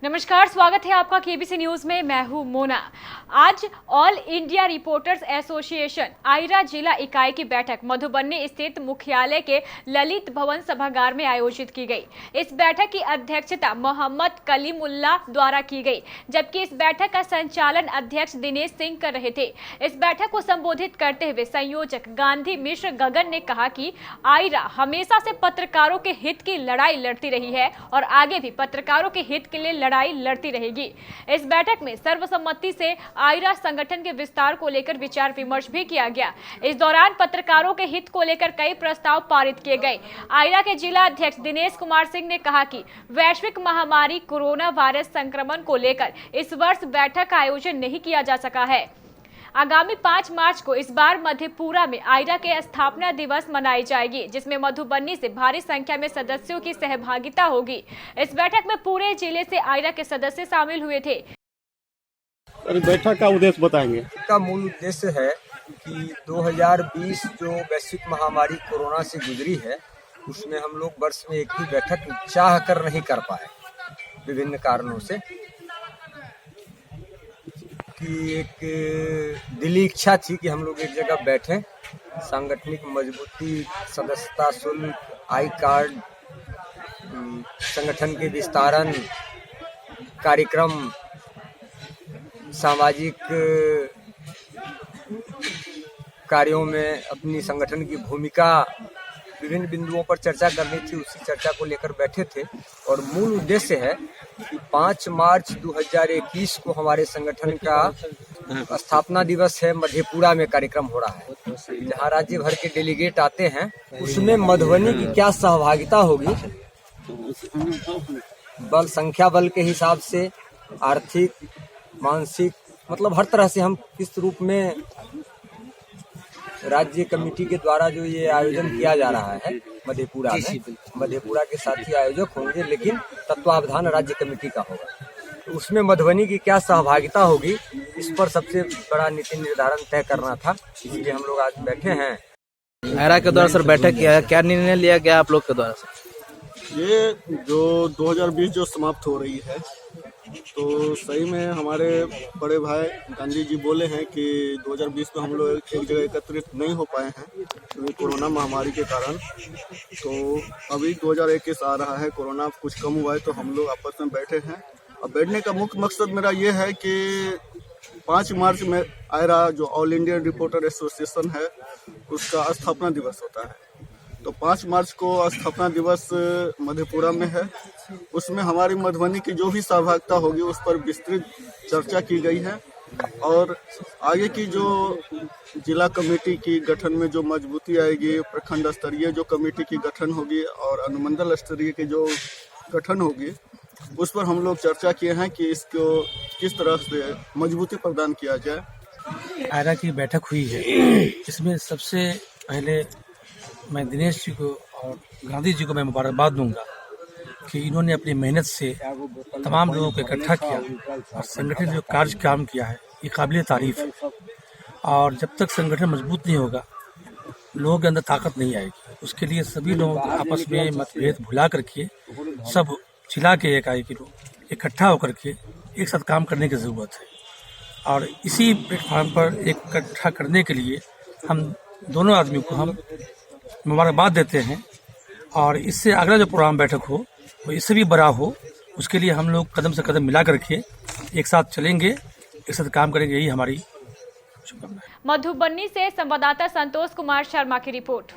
नमस्कार, स्वागत है आपका केबीसी न्यूज में। मैं हूं मोना। आज ऑल इंडिया रिपोर्टर्स एसोसिएशन आयरा जिला इकाई की बैठक मधुबनी स्थित मुख्यालय के ललित भवन सभागार में आयोजित की गई। इस बैठक की अध्यक्षता मोहम्मद कलीमुल्लाह द्वारा की गई, जबकि इस बैठक का संचालन अध्यक्ष दिनेश सिंह कर रहे थे। इस बैठक को संबोधित करते हुए संयोजक गांधी मिश्र गगन ने कहा कि आयरा हमेशा से पत्रकारों के हित की लड़ाई लड़ती रही है और आगे भी पत्रकारों के हित के लिए लड़ाई लड़ती रहेगी। इस बैठक में सर्वसम्मति से आयरा संगठन के विस्तार को लेकर विचार विमर्श भी किया गया। इस दौरान पत्रकारों के हित को लेकर कई प्रस्ताव पारित किए गए। आयरा के जिला अध्यक्ष दिनेश कुमार सिंह ने कहा कि वैश्विक महामारी कोरोना वायरस संक्रमण को लेकर इस वर्ष बैठक का आयोजन नहीं किया जा सका है। आगामी 5 मार्च को इस बार मधेपुरा में आयरा के स्थापना दिवस मनाई जाएगी, जिसमें मधुबनी से भारी संख्या में सदस्यों की सहभागिता होगी। इस बैठक में पूरे जिले से आयरा के सदस्य शामिल हुए थे। बैठक का उद्देश्य बताएंगे। का मूल उद्देश्य है कि 2020 जो वैश्विक महामारी कोरोना से गुजरी है, उसमें हम लोग वर्ष में एक ही बैठक चाह कर नहीं कर पाए विभिन्न कारणों से, कि एक दिली इच्छा थी कि हम लोग एक जगह बैठें, सांगठनिक मजबूती, सदस्यता शुल्क, आई कार्ड, संगठन के विस्तारण कार्यक्रम, सामाजिक कार्यों में अपनी संगठन की भूमिका, विभिन्न बिंदुओं पर चर्चा करनी थी। उसी चर्चा को लेकर बैठे थे और मूल उद्देश्य है कि 5 मार्च 2021 को हमारे संगठन का स्थापना दिवस है। मधेपुरा में कार्यक्रम हो रहा है, जहां राज्य भर के डेलीगेट आते हैं। उसमें मधुबनी की क्या सहभागिता होगी, बल संख्या बल के हिसाब से, आर्थिक, मानसिक, मतलब हर तरह से हम किस रूप में राज्य कमेटी के द्वारा जो ये आयोजन किया जा रहा है मधेपुरा में, मधेपुरा के साथी आयोजक होंगे, लेकिन तत्वावधान राज्य कमेटी का होगा। तो उसमें मधुबनी की क्या सहभागिता होगी, इस पर सबसे बड़ा नीति निर्धारण तय करना था, इसलिए हम लोग आज बैठे हैं। आयरा के द्वारा सर बैठक किया है, क्या निर्णय लिया गया आप लोग के द्वारा सर? ये जो 2020 जो समाप्त हो रही है, तो सही में हमारे बड़े भाई गांधी जी बोले हैं कि 2020 में हम लोग एक जगह एकत्रित नहीं हो पाए हैं क्योंकि कोरोना महामारी के कारण। तो अभी 2021 आ रहा है, कोरोना कुछ कम हुआ है, तो हम लोग आपस में बैठे हैं। और बैठने का मुख्य मकसद मेरा ये है कि 5 मार्च में आयरा जो ऑल इंडिया रिपोर्टर एसोसिएशन है, उसका स्थापना दिवस होता है। तो 5 मार्च को स्थापना दिवस मधेपुरा में है। उसमें हमारी मधुबनी की जो भी सहभागिता होगी उस पर विस्तृत चर्चा की गई है और आगे की जो जिला कमेटी की गठन में जो मजबूती आएगी, प्रखंड स्तरीय जो कमेटी की गठन होगी और अनुमंडल स्तरीय की जो गठन होगी, उस पर हम लोग चर्चा किए हैं कि इसको किस तरह से मजबूती प्रदान किया जाए। आयरा की बैठक हुई है। इसमें सबसे पहले मैं दिनेश जी को और गांधी जी को मैं मुबारकबाद दूंगा कि इन्होंने अपनी मेहनत से तमाम लोगों को इकट्ठा किया और संगठन जो कार्य काम किया है, ये काबिल तारीफ है। और जब तक संगठन मजबूत नहीं होगा, लोगों के अंदर ताकत नहीं आएगी। उसके लिए सभी लोगों को आपस में मतभेद भुला करके सब जिला के इकाई के लोग इकट्ठा होकर के एक साथ काम करने की ज़रूरत है। और इसी प्लेटफॉर्म पर इकट्ठा करने के लिए हम दोनों आदमी को हम मुबारकबाद देते हैं और इससे अगला जो प्रोग्राम बैठक हो वो इससे भी बड़ा हो, उसके लिए हम लोग कदम से कदम मिला करके एक साथ चलेंगे, एक साथ काम करेंगे, यही हमारी शुभकामनाएं। मधुबनी से संवाददाता संतोष कुमार शर्मा की रिपोर्ट।